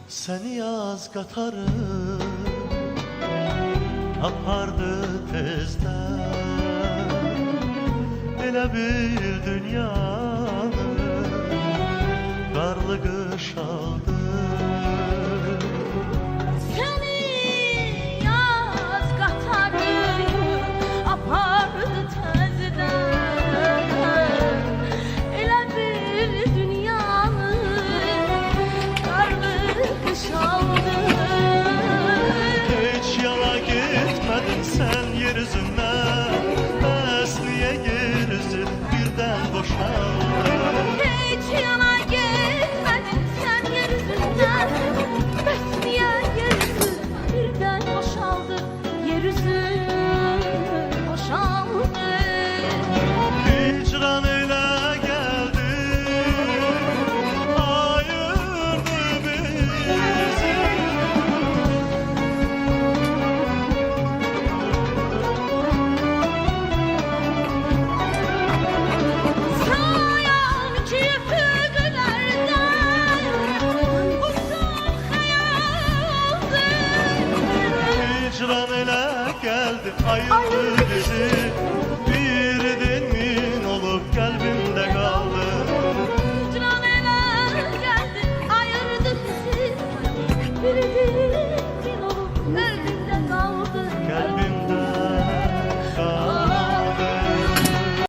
Seni yaz qatarı apardı tezdən, elə bir dünyanı qarlı qış aldı. Seni yaz qatarı apardı tezdən, elə bir dünyanı qarlı qış aldı. Heç yana getmədin sən yer üzündən, bəs niyə yer üzü birdən boşaldı? Heç yana getmədin sən yer üzündən, bəs niyə yer üzü birdən boşaldı? Yer üzü boşaldı. Hicran elə gəldi, ayırdı bizi. Sayan ki üfüqlərdən uzun xəyaldır. Hicran elə gəldi, ayırdı bizi. Biridir min olub qəlbimdə qaldı. Hicran elə gəldi, ayırdı bizi. Biridir